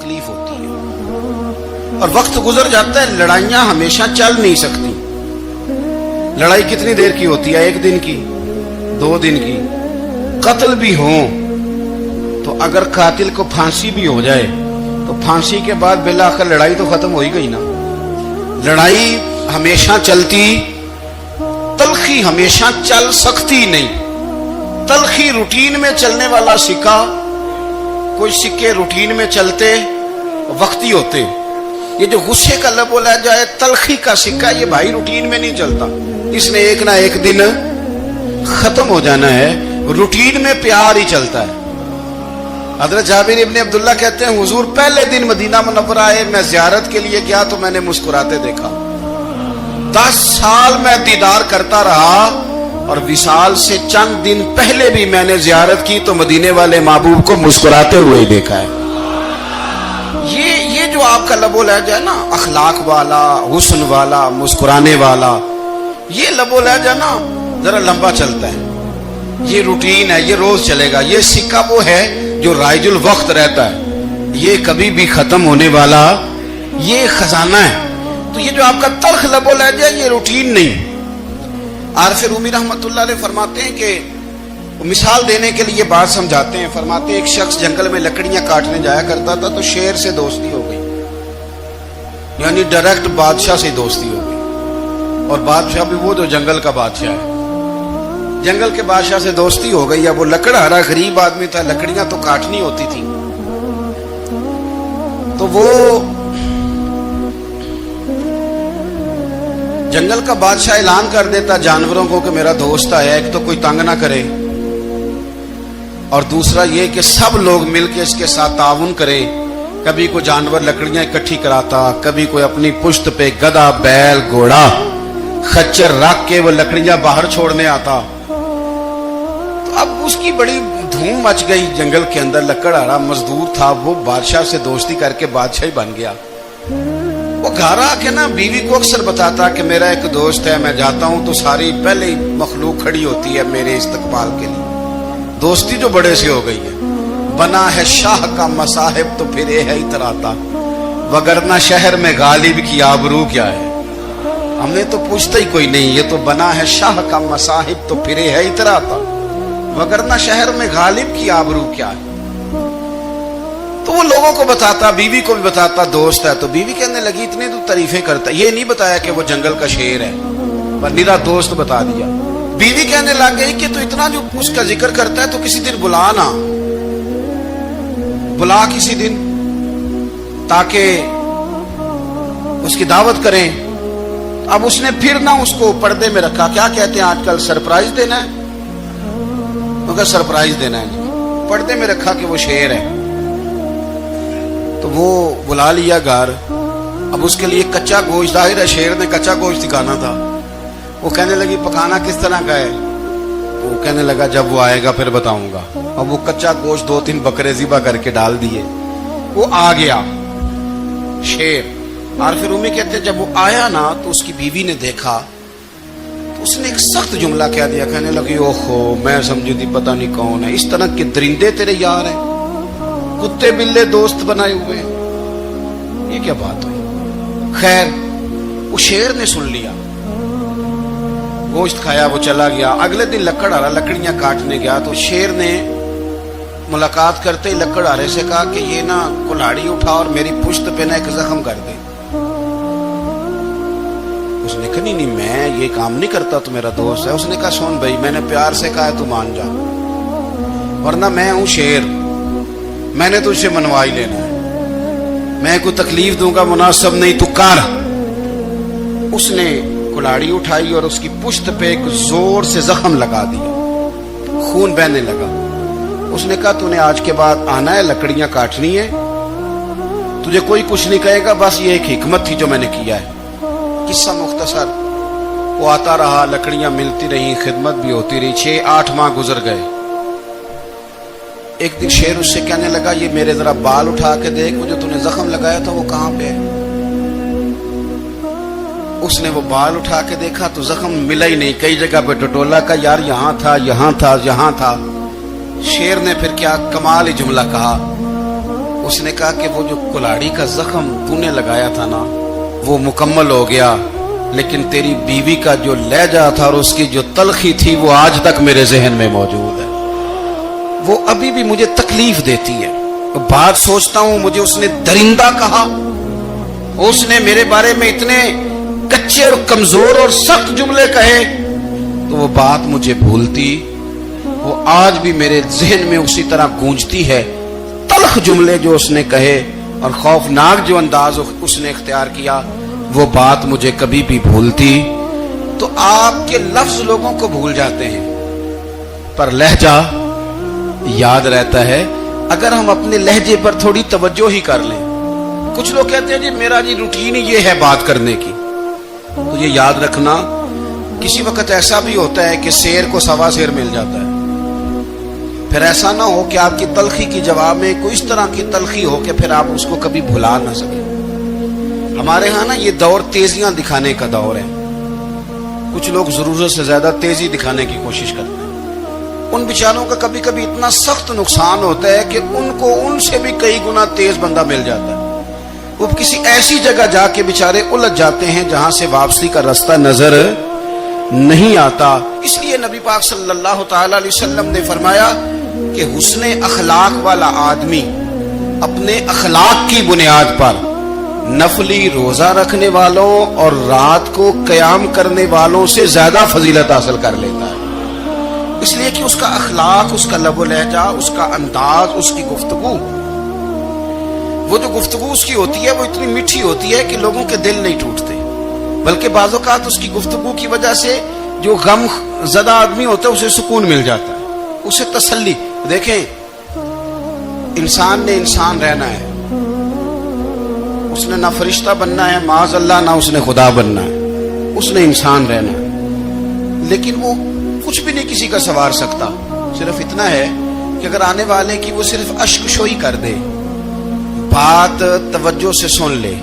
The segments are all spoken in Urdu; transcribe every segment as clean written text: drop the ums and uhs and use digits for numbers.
تکلیف ہوتی ہے اور وقت گزر جاتا ہے. لڑائیاں ہمیشہ چل نہیں سکتی. لڑائی کتنی دیر کی ہوتی ہے؟ 1 دن کی، 2 دن کی. قتل بھی ہوں تو اگر قاتل کو پھانسی بھی ہو جائے تو پھانسی کے بعد بالآخر لڑائی تو ختم ہو ہی گئی نا. لڑائی ہمیشہ چلتی، تلخی ہمیشہ چل سکتی نہیں. تلخی روٹین میں چلنے والا سکہ، کوئی سکے روٹین میں چلتے وقتی ہوتے. یہ جو غصے کا لب و لہجہ ہے، تلخی کا سکہ، یہ بھائی روٹین میں نہیں چلتا. اس نے ایک نہ ایک دن ختم ہو جانا ہے. روٹین میں پیار ہی چلتا ہے. حضرت جابر ابن عبداللہ کہتے ہیں حضور پہلے دن مدینہ منورہ آئے، میں زیارت کے لیے گیا تو میں نے مسکراتے دیکھا. 10 سال میں دیدار کرتا رہا اور وصال سے چند دن پہلے بھی میں نے زیارت کی تو مدینے والے محبوب کو مسکراتے ہوئے دیکھا ہے. یہ جو آپ کا لب و لہجہ ہے نا، اخلاق والا، حسن والا، مسکرانے والا، یہ لب و لہجہ نا ذرا لمبا چلتا ہے. یہ روٹین ہے، یہ روز چلے گا. یہ سکہ وہ ہے جو رائج الوقت رہتا ہے، یہ کبھی بھی ختم ہونے والا یہ خزانہ ہے. تو یہ جو آپ کا تلخ لب و لہجہ ہے، یہ روٹین نہیں. عارف رومی رحمت اللہ علیہ فرماتے ہیں کہ مثال دینے کے لیے بات سمجھاتے ہیں. فرماتے ہیں ایک شخص جنگل میں لکڑیاں کاٹنے جایا کرتا تھا تو شیر سے دوستی ہو گئی، یعنی ڈائریکٹ بادشاہ سے دوستی ہو گئی. اور بادشاہ بھی وہ جو جنگل کا بادشاہ ہے. جنگل کے بادشاہ سے دوستی ہو گئی. اب وہ لکڑہارا غریب آدمی تھا، لکڑیاں تو کاٹنی ہوتی تھی. تو وہ جنگل کا بادشاہ اعلان کر دیتا جانوروں کو کہ میرا دوست آیا، ایک تو کوئی تنگ نہ کرے اور دوسرا یہ کہ سب لوگ مل کے اس کے ساتھ تعاون کرے. کبھی کوئی جانور لکڑیاں اکٹھی کراتا، کبھی کوئی اپنی پشت پہ گدھا، بیل، گھوڑا، خچر رکھ کے وہ لکڑیاں باہر چھوڑنے آتا. تو اب اس کی بڑی دھوم مچ گئی جنگل کے اندر. لکڑہارا مزدور تھا، وہ بادشاہ سے دوستی کر کے بادشاہ ہی بن گیا. وہ گھر آ کے نا بیوی کو اکثر بتاتا کہ میرا ایک دوست ہے، میں جاتا ہوں تو ساری پہلے ہی مخلوق کھڑی ہوتی ہے میرے استقبال کے لیے. دوستی جو بڑے سے ہو گئی ہے. بنا ہے شاہ کا مصاحب تو پھر یہ ہے اتراتا، وگرنہ شہر میں غالب کی آبرو کیا ہے. ہم نے تو پوچھتا ہی کوئی نہیں، یہ تو بنا ہے شاہ کا مصاحب تو پھر یہ ہے اتراتا، وگرنہ شہر میں غالب کی آبرو کیا ہے. تو وہ لوگوں کو بتاتا، بیوی کو بھی بتاتا دوست ہے. تو بیوی کہنے لگی اتنے تو تعریفیں کرتا، یہ نہیں بتایا کہ وہ جنگل کا شیر ہے، پر نیرا دوست بتا دیا. بیوی کہنے لگ گئی کہ تو اتنا جو اس کا ذکر کرتا ہے تو کسی دن بلا نا، بلا کسی دن تاکہ اس کی دعوت کریں. اب اس نے پھر نہ اس کو پردے میں رکھا. کیا کہتے ہیں آج کل، سرپرائز دینا ہے. مگر سرپرائز دینا ہے، پردے میں رکھا کہ وہ شیر ہے. تو وہ بلا لیا گھر. اب اس کے لیے کچا گوشت، ظاہر ہے شیر نے کچا گوشت سکھانا تھا. وہ کہنے لگی پکانا کس طرح کا ہے؟ وہ کہنے لگا جب وہ آئے گا پھر بتاؤں گا. اب وہ کچا گوشت 2-3 بکرے ذبح کر کے ڈال دیے. وہ آ گیا شیر. عارف رومی کہتے جب وہ آیا نا تو اس کی بیوی نے دیکھا تو اس نے ایک سخت جملہ کہہ دیا. کہنے لگی اوہو، میں سمجھی تھی پتہ نہیں کون ہے، اس طرح کے درندے تیرے یار ہیں، کتے بلے دوست بنائے ہوئے ہیں، یہ کیا بات ہوئی؟ خیر وہ شیر نے سن لیا، گوشت کھایا، وہ چلا گیا. اگلے دن لکڑہارا لکڑیاں کاٹنے گیا تو شیر نے ملاقات کرتے ہی لکڑہارے سے کہا کہ یہ نا کلاڑی اٹھا اور میری پشت پہ نا ایک زخم کر دے. اس نے کہا نہیں میں یہ کام نہیں کرتا، تو میرا دوست ہے. اس نے کہا سن بھائی، میں نے پیار سے کہا ہے تو مان جا، ورنہ میں ہوں شیر، میں نے تجھ سے منوا ہی لینا ہے، میں کوئی تکلیف دوں گا مناسب نہیں، تو کر. اس نے کلاڑی اٹھائی اور اس کی پشت پہ ایک زور سے زخم لگا دیا، خون بہنے لگا. اس نے کہا تو نے آج کے بعد آنا ہے، لکڑیاں کاٹنی ہے، تجھے کوئی کچھ نہیں کہے گا، بس یہ ایک حکمت تھی جو میں نے کیا ہے. قصہ مختصر. وہ آتا رہا، لکڑیاں ملتی رہیں، خدمت بھی ہوتی رہی. 6-8 ماہ گزر گئے. ایک دن شیر اس سے کہنے لگا یہ میرے ذرا بال اٹھا کے دیکھ، مجھے تو نے زخم لگایا تھا وہ کہاں پہ ہے؟ اس نے وہ بال اٹھا کے دیکھا تو زخم ملا ہی نہیں. کئی جگہ پہ ٹٹولا کا یار یہاں تھا، یہاں تھا، یہاں تھا. شیر نے پھر کیا کمال ہی جملہ کہا. اس نے کہا کہ وہ جو کلاڑی کا زخم تو نے لگایا تھا نا وہ مکمل ہو گیا، لیکن تیری بیوی کا جو لہجہ تھا اور اس کی جو تلخی تھی وہ آج تک میرے ذہن میں موجود ہے، وہ ابھی بھی مجھے تکلیف دیتی ہے۔ بات سوچتا ہوں مجھے اس نے درندہ کہا، اس نے میرے بارے میں اتنے کچے اور کمزور اور سخت جملے کہے، تو وہ بات مجھے بھولتی، وہ آج بھی میرے ذہن میں اسی طرح گونجتی ہے۔ تلخ جملے جو اس نے کہے اور خوفناک جو انداز اس نے اختیار کیا، وہ بات مجھے کبھی بھی بھولتی۔ تو آپ کے لفظ لوگوں کو بھول جاتے ہیں پر لہجہ یاد رہتا ہے اگر ہم اپنے لہجے پر تھوڑی توجہ ہی کر لیں۔ کچھ لوگ کہتے ہیں جی میرا جی روٹین ہی یہ ہے بات کرنے کی، تو یہ یاد رکھنا کسی وقت ایسا بھی ہوتا ہے کہ شیر کو سوا شیر مل جاتا ہے، پھر ایسا نہ ہو کہ آپ کی تلخی کی جواب میں کوئی اس طرح کی تلخی ہو کہ پھر آپ اس کو کبھی بھلا نہ سکیں۔ ہمارے ہاں نا یہ دور تیزیاں دکھانے کا دور ہے، کچھ لوگ ضرورت سے زیادہ تیزی دکھانے کی کوشش کرتے ہیں، ان بیچاروں کا کبھی کبھی اتنا سخت نقصان ہوتا ہے کہ ان کو ان سے بھی کئی گنا تیز بندہ مل جاتا ہے، وہ کسی ایسی جگہ جا کے بیچارے الجھ جاتے ہیں جہاں سے واپسی کا راستہ نظر نہیں آتا۔ اس لیے نبی پاک صلی اللہ تعالی علیہ وسلم نے فرمایا کہ حسن اخلاق والا آدمی اپنے اخلاق کی بنیاد پر نفلی روزہ رکھنے والوں اور رات کو قیام کرنے والوں سے زیادہ فضیلت حاصل کر لیتا ہے، اس لیے کہ اس کا اخلاق، اس کا لب و لہجہ، اس کا انداز، اس کی گفتگو، وہ جو گفتگو اس کی ہوتی ہے وہ اتنی میٹھی ہوتی ہے کہ لوگوں کے دل نہیں ٹوٹتے، بلکہ بعض اوقات اس کی گفتگو کی وجہ سے جو غم زدہ آدمی ہوتا ہے اسے سکون مل جاتا ہے، اسے تسلی۔ دیکھیں انسان نے انسان رہنا ہے، اس نے نہ فرشتہ بننا ہے معاذ اللہ، نہ اس نے خدا بننا ہے، اس نے انسان رہنا ہے، لیکن وہ کچھ بھی نہیں کسی کا سنوار سکتا، صرف اتنا ہے کہ اگر آنے والے کی وہ صرف اشک شوئی کر دے، بات توجہ سے سن لے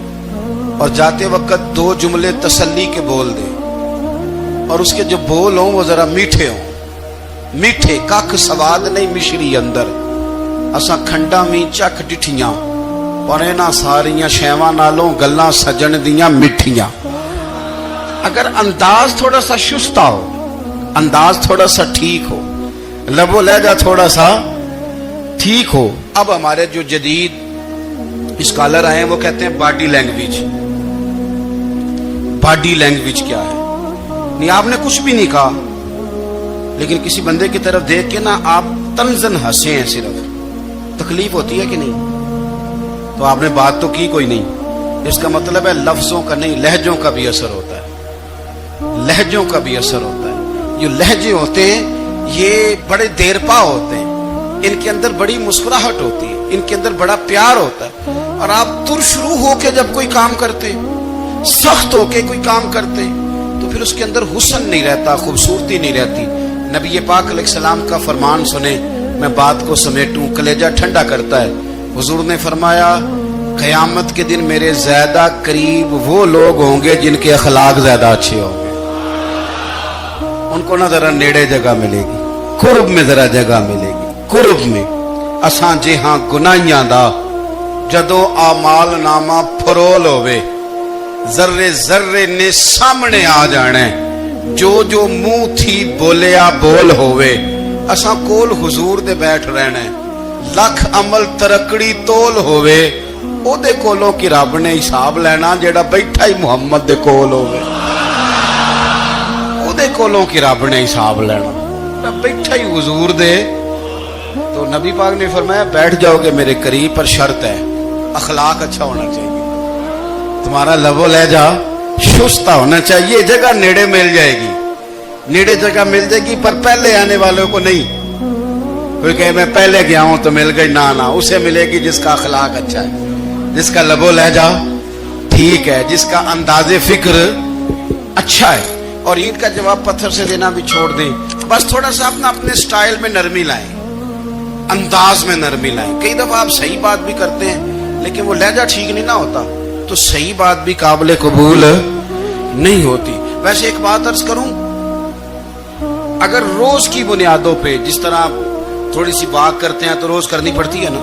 اور جاتے وقت دو جملے تسلی کے بول دے، اور اس کے جو بول ہوں وہ ذرا میٹھے ہوں، میٹھے کھ سواد نہیں مشری اندر، اساں کھنڈا می چک ڈٹھیاں اور اینا ساریاں شیواں نالوں گلاں سجن دیاں مٹھیاں۔ اگر انداز تھوڑا سا شستہ ہو، انداز تھوڑا سا ٹھیک ہو، لب و لہجہ تھوڑا سا ٹھیک ہو۔ اب ہمارے جو جدید اسکالر آئے ہیں وہ کہتے ہیں باڈی لینگویج۔ باڈی لینگویج کیا ہے؟ نہیں آپ نے کچھ بھی نہیں کہا، لیکن کسی بندے کی طرف دیکھ کے نا آپ تنزن ہنسے ہیں، صرف تکلیف ہوتی ہے کہ نہیں؟ تو آپ نے بات تو کی کوئی نہیں، اس کا مطلب ہے لفظوں کا نہیں لہجوں کا بھی اثر ہوتا ہے، لہجوں کا بھی اثر ہوتا ہے۔ جو لہجے ہوتے ہیں یہ بڑے دیر پا ہوتے ہیں، ان کے اندر بڑی مسکراہٹ ہوتی ہے، ان کے اندر بڑا پیار ہوتا ہے، اور آپ ترشروح ہو کے جب کوئی کام کرتے، سخت ہو کے کوئی کام کرتے، تو پھر اس کے اندر حسن نہیں رہتا، خوبصورتی نہیں رہتی۔ نبی پاک علیہ السلام کا فرمان سنیں، میں بات کو سمیٹوں، کلیجہ ٹھنڈا کرتا ہے۔ حضور نے فرمایا قیامت کے دن میرے زیادہ قریب وہ لوگ ہوں گے جن کے اخلاق زیادہ اچھے ہوں گے، ان کو نہ ذرا نیڑے جگہ ملے گی، قرب میں ذرا جگہ ملے گی، قرب میں۔ اساں جے ہاں گناہیاں دا جدوں اعمال نامہ پھرول ہوئے، ذرے ذرے نے سامنے آ جانے، جو جو منہ تھی بولیا بول ہوئے، اساں کول حضور دے بیٹھ رہنے، لکھ عمل ترکڑی تول ہوئے، او دے کولوں کی رب نے حساب لینا جیڑا بیٹھا ہی محمد دے کول ہوئے، او دے کولوں کی رب نے حساب لینا بیٹھا ہی حضور دے۔ تو نبی پاک نے فرمایا بیٹھ جاؤ گے میرے قریب، پر شرط ہے اخلاق اچھا ہونا چاہیے، تمہارا لب و لہجہ شستہ ہونا چاہیے، جگہ نیڑے مل جائے گی، نیڑے جگہ مل جائے گی، پر پہلے آنے والوں کو نہیں۔ کوئی کہے میں پہلے گیا ہوں تو مل گئی، نہ اسے ملے گی جس کا اخلاق اچھا ہے، جس کا لب و لہجہ ٹھیک ہے، جس کا انداز فکر اچھا ہے۔ اور عید کا جواب پتھر سے دینا بھی چھوڑ دیں، بس تھوڑا سا اپنے سٹائل میں نرمی لائیں، انداز میں نرمی لائیں۔ کئی دفعہ آپ صحیح بات بھی کرتے ہیں لیکن وہ لہجہ ٹھیک نہیں نہ ہوتا تو صحیح بات بھی قابل قبول نہیں ہوتی۔ ویسے ایک بات عرض کروں، اگر روز کی بنیادوں پہ جس طرح تھوڑی سی بات کرتے ہیں تو روز کرنی پڑتی ہے نا،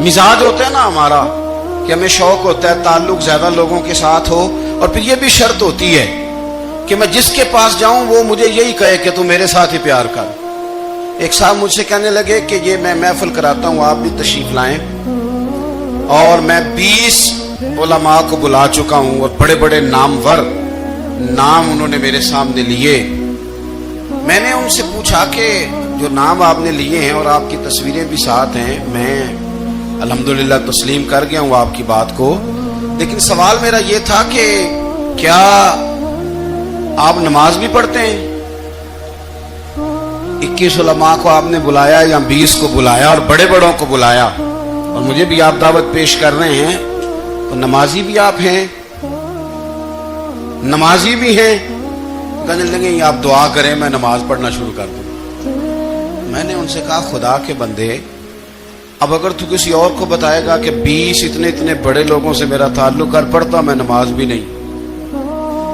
مزاج ہوتا ہے نا ہمارا کہ ہمیں شوق ہوتا ہے تعلق زیادہ لوگوں کے ساتھ ہو، اور پھر یہ بھی شرط ہوتی ہے کہ میں جس کے پاس جاؤں وہ مجھے یہی کہے کہ تو میرے ساتھ ہی پیار کر۔ ایک صاحب مجھ سے کہنے لگے کہ یہ میں محفل کراتا ہوں، آپ بھی تشریف لائیں، اور میں 20 علماء کو بلا چکا ہوں اور بڑے بڑے نامور نام انہوں نے میرے سامنے لیے۔ میں نے ان سے پوچھا کہ جو نام آپ نے لیے ہیں اور آپ کی تصویریں بھی ساتھ ہیں، میں الحمدللہ تسلیم کر گیا ہوں آپ کی بات کو، لیکن سوال میرا یہ تھا کہ کیا آپ نماز بھی پڑھتے ہیں؟ 21 علماء کو آپ نے بلایا یا 20 کو بلایا اور بڑے بڑوں کو بلایا، اور مجھے بھی آپ دعوت پیش کر رہے ہیں، تو نمازی بھی آپ ہیں؟ نمازی بھی ہیں؟ کہنے لگے آپ دعا کریں میں نماز پڑھنا شروع کر دوں۔ میں نے ان سے کہا خدا کے بندے، اب اگر تو کسی اور کو بتائے گا کہ 20 اتنے بڑے لوگوں سے میرا تعلق کر پڑتا میں نماز بھی نہیں،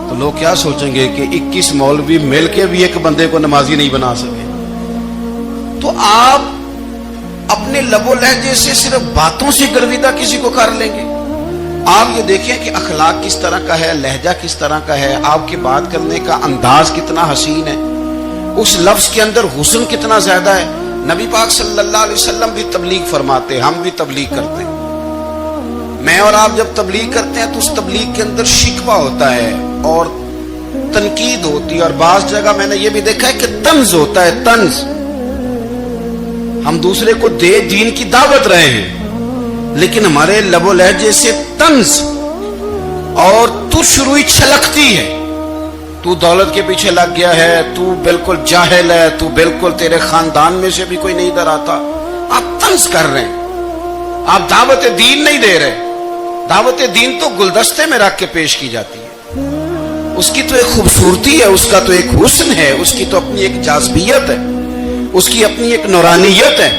تو لوگ کیا سوچیں گے کہ 21 مولوی مل کے بھی ایک بندے کو نمازی نہیں بنا سکے۔ تو آپ اپنے لب و لہجے سے صرف باتوں سے گرویدہ کسی کو کر لیں گے؟ آپ یہ دیکھیں کہ اخلاق کس طرح کا ہے، لہجہ کس طرح کا ہے، آپ کی بات کرنے کا انداز کتنا حسین ہے، اس لفظ کے اندر حسن کتنا زیادہ ہے۔ نبی پاک صلی اللہ علیہ وسلم بھی تبلیغ فرماتے، ہم بھی تبلیغ کرتے ہیں۔ میں اور آپ جب تبلیغ کرتے ہیں تو اس تبلیغ کے اندر شکوہ ہوتا ہے اور تنقید ہوتی ہے، اور بعض جگہ میں نے یہ بھی دیکھا ہے کہ طنز ہوتا ہے، طنز۔ ہم دوسرے کو دین کی دعوت رہے ہیں، لیکن ہمارے لب و لہجے سے طنز اور تُش روئی چھلکتی ہے۔ تو دولت کے پیچھے لگ گیا ہے، تو بالکل جاہل ہے، تو بالکل تیرے خاندان میں سے بھی کوئی نہیں ادھر آتا۔ آپ طنز کر رہے ہیں، آپ دعوت دین نہیں دے رہے۔ دعوت دین تو گلدستے میں رکھ کے پیش کی جاتی ہے، اس کی تو ایک خوبصورتی ہے، اس کا تو ایک حسن ہے، اس کی تو اپنی ایک جاذبیت ہے، اس کی اپنی ایک نورانیت ہے۔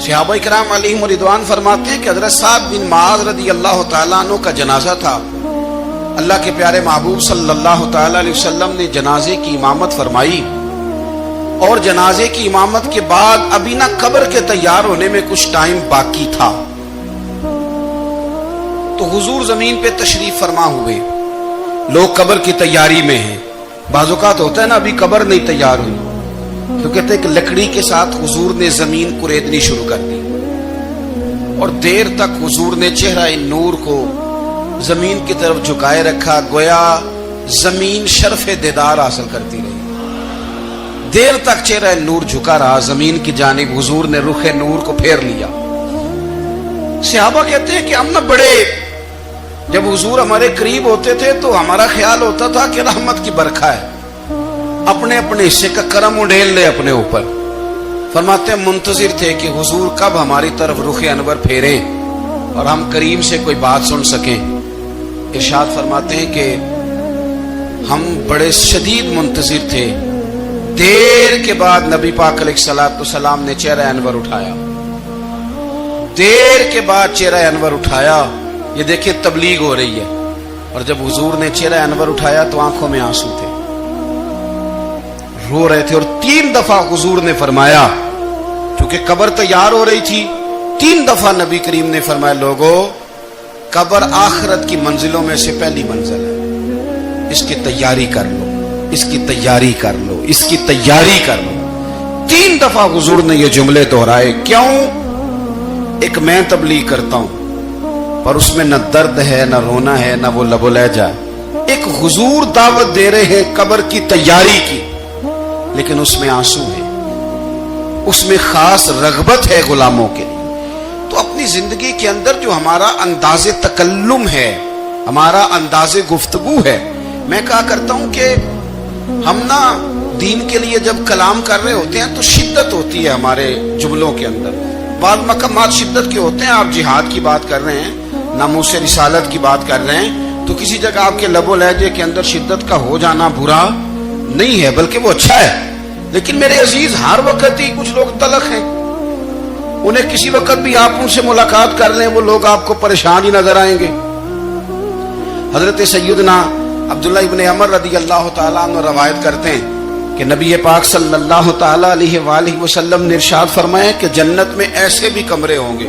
صحابہ کرام علیہم رضوان فرماتے ہیں کہ حضرت سعد بن معاذ رضی اللہ تعالیٰ عنہ کا جنازہ تھا، اللہ کے پیارے محبوب صلی اللہ تعالیٰ علیہ وسلم نے جنازے کی امامت فرمائی، اور جنازے کی امامت کے بعد ابھی نہ قبر کے تیار ہونے میں کچھ ٹائم باقی تھا، تو حضور زمین پہ تشریف فرما ہوئے، لوگ قبر کی تیاری میں ہیں۔ بعض اوقات ہوتا ہے نا ابھی قبر نہیں تیار ہوئی، تو کہتے ہیں کہ لکڑی کے ساتھ حضور نے زمین کریدنی شروع کر دی، اور دیر تک حضور نے چہرہ نور کو زمین کی طرف جھکائے رکھا، گویا زمین شرف دیدار حاصل کرتی رہی۔ دیر تک چہرہ نور جھکا رہا زمین کی جانب، حضور نے رخ نور کو پھیر لیا۔ صحابہ کہتے ہیں کہ ہم نہ بڑے، جب حضور ہمارے قریب ہوتے تھے تو ہمارا خیال ہوتا تھا کہ رحمت کی برکھا ہے، اپنے اپنے حصے کا کرم اڈھیل لے اپنے اوپر۔ فرماتے ہیں منتظر تھے کہ حضور کب ہماری طرف رخ انور پھیریں اور ہم کریم سے کوئی بات سن سکیں۔ ارشاد فرماتے ہیں کہ ہم بڑے شدید منتظر تھے، دیر کے بعد نبی پاک علیہ الصلوۃ والسلام نے چہرہ انور اٹھایا، دیر کے بعد چہرہ انور اٹھایا۔ یہ دیکھیں تبلیغ ہو رہی ہے، اور جب حضور نے چہرہ انور اٹھایا تو آنکھوں میں آنسو تھے، رو رہے تھے، اور 3 دفعہ حضور نے فرمایا، کیونکہ قبر تیار ہو رہی تھی، 3 دفعہ نبی کریم نے فرمایا لوگو قبر آخرت کی منزلوں میں سے پہلی منزل ہے، اس کی تیاری کر لو، اس کی تیاری کر لو، اس کی تیاری کر لو۔ 3 دفعہ حضور نے یہ جملے دہرائے۔ کیوں؟ ایک میں تبلیغ کرتا ہوں پر اس میں نہ درد ہے، نہ رونا ہے، نہ وہ لب و لہجہ ہے۔ ایک حضور دعوت دے رہے ہیں قبر کی تیاری کی، لیکن اس میں آنسو ہے، اس میں خاص رغبت ہے غلاموں کے لیے۔ تو اپنی زندگی کے اندر جو ہمارا انداز تکلم ہے، ہمارا انداز گفتگو ہے، میں کہا کرتا ہوں کہ ہم نا دین کے لیے جب کلام کر رہے ہوتے ہیں تو شدت ہوتی ہے ہمارے جملوں کے اندر، بعض مقامات شدت کے ہوتے ہیں۔ آپ جہاد کی بات کر رہے ہیں، ناموس رسالت کی بات کر رہے ہیں، تو کسی جگہ آپ کے لب و لہجے کے اندر شدت کا ہو جانا برا نہیں ہے، بلکہ وہ اچھا ہے۔ لیکن میرے عزیز ہر وقت ہی کچھ لوگ تلخ ہیں، انہیں کسی وقت بھی آپ ان سے ملاقات کر لیں وہ لوگ آپ کو پریشان ہی نظر آئیں گے۔ حضرت سیدنا عبداللہ ابن عمر رضی اللہ تعالیٰ عنہ روایت کرتے ہیں کہ نبی پاک صلی اللہ تعالیٰ علیہ وآلہ وسلم نے ارشاد فرمایا کہ جنت میں ایسے بھی کمرے ہوں گے